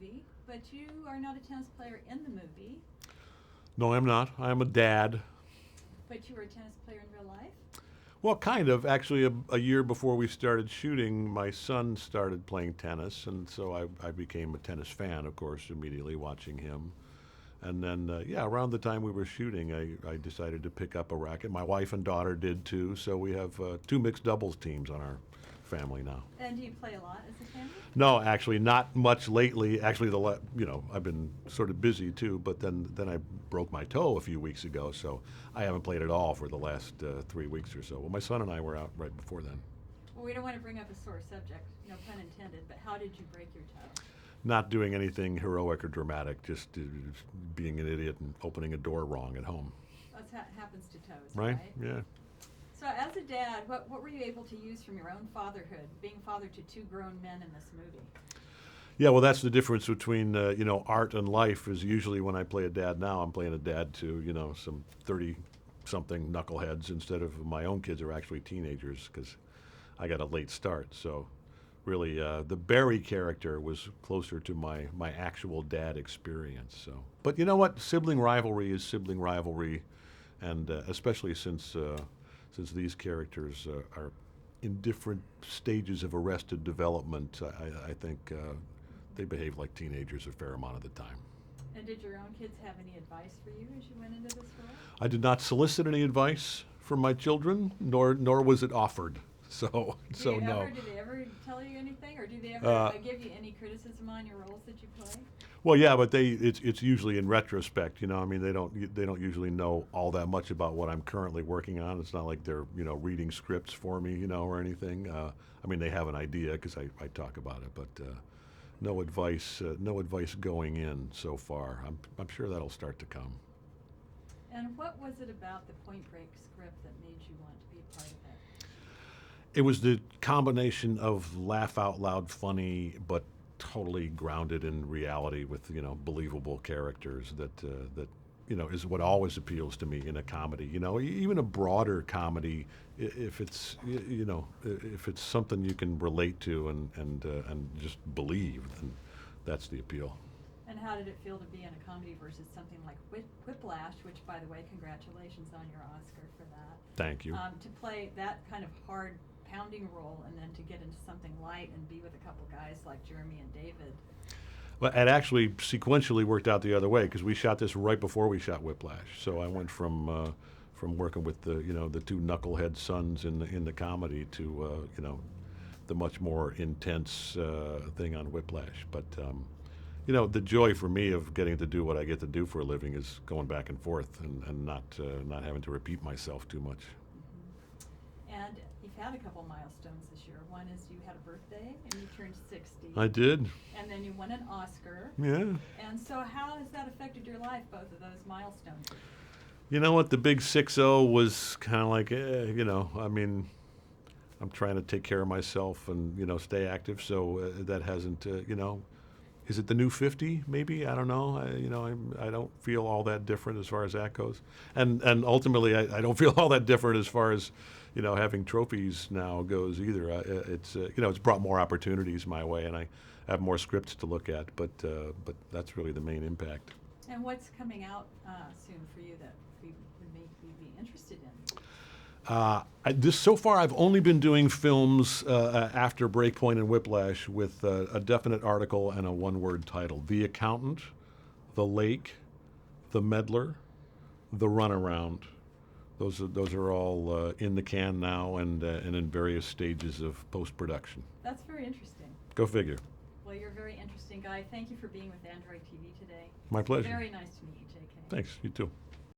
movie, but you are not a tennis player in the movie. No, I'm not. I'm a dad. But you were a tennis player in real life? Well, kind of. Actually, a year before we started shooting, my son started playing tennis, and so I became a tennis fan, of course, immediately watching him. And then, yeah, around the time we were shooting, I decided to pick up a racket. My wife and daughter did too, so we have two mixed doubles teams on our family now. And do you play a lot as a family? No, actually, not much lately. Actually, I've been sort of busy too. But then I broke my toe a few weeks ago, so I haven't played at all for the last 3 weeks or so. Well, my son and I were out right before then. Well, we don't want to bring up a sore subject, no pun intended. But how did you break your toe? Not doing anything heroic or dramatic, just being an idiot and opening a door wrong at home. That's what happens to toes, Right? Yeah. So as a dad, what were you able to use from your own fatherhood, being father to two grown men in this movie? Yeah, well, that's the difference between art and life. Is usually when I play a dad now, I'm playing a dad to some 30-something knuckleheads instead of my own kids are actually teenagers because I got a late start. So really, the Barry character was closer to my actual dad experience. So, but you know what? Sibling rivalry is sibling rivalry, and especially since these characters are in different stages of arrested development, I think they behave like teenagers a fair amount of the time. And did your own kids have any advice for you as you went into this role? I did not solicit any advice from my children, nor was it offered. So no. Did they ever tell you anything, or do they ever give you any criticism on your roles that you play? Well, yeah, but it's usually in retrospect. I mean, they don't usually know all that much about what I'm currently working on. It's not like they're reading scripts for me, or anything. I mean, they have an idea because I talk about it, but no advice going in so far. I'm sure that'll start to come. And what was it about the Point Break script that made you want to be a part of it? It was the combination of laugh out loud funny, but totally grounded in reality with believable characters that is what always appeals to me in a comedy. Even a broader comedy, if it's if it's something you can relate to and just believe, then that's the appeal. And how did it feel to be in a comedy versus something like Whiplash, which, by the way, congratulations on your Oscar for that. Thank you. To play that kind of hard pounding role and then to get into something light and be with a couple guys like Jeremy and David. Well, it actually sequentially worked out the other way because we shot this right before we shot Whiplash. So I went from working with the two knucklehead sons in the comedy to the much more intense thing on Whiplash. But the joy for me of getting to do what I get to do for a living is going back and forth and not having to repeat myself too much. Mm-hmm. And you've had a couple milestones this year. One is you had a birthday and you turned 60. I did. And then you won an Oscar. Yeah. And so how has that affected your life, both of those milestones? You know what? The big 6-0 was kind of like, I mean, I'm trying to take care of myself and, stay active. So that hasn't, is it the new 50? Maybe, I don't know. I don't feel all that different as far as that goes, and ultimately I don't feel all that different as far as having trophies now goes either. It's brought more opportunities my way, and I have more scripts to look at. But that's really the main impact. And what's coming out soon for you that we would make you be interested in? So far, I've only been doing films after Breakpoint and Whiplash with a definite article and a one-word title: The Accountant, The Lake, The Meddler, The Runaround. Those are all in the can now and in various stages of post-production. That's very interesting. Go figure. Well, you're a very interesting guy. Thank you for being with Android TV today. My pleasure. Very nice to meet you, J.K. Thanks. You too.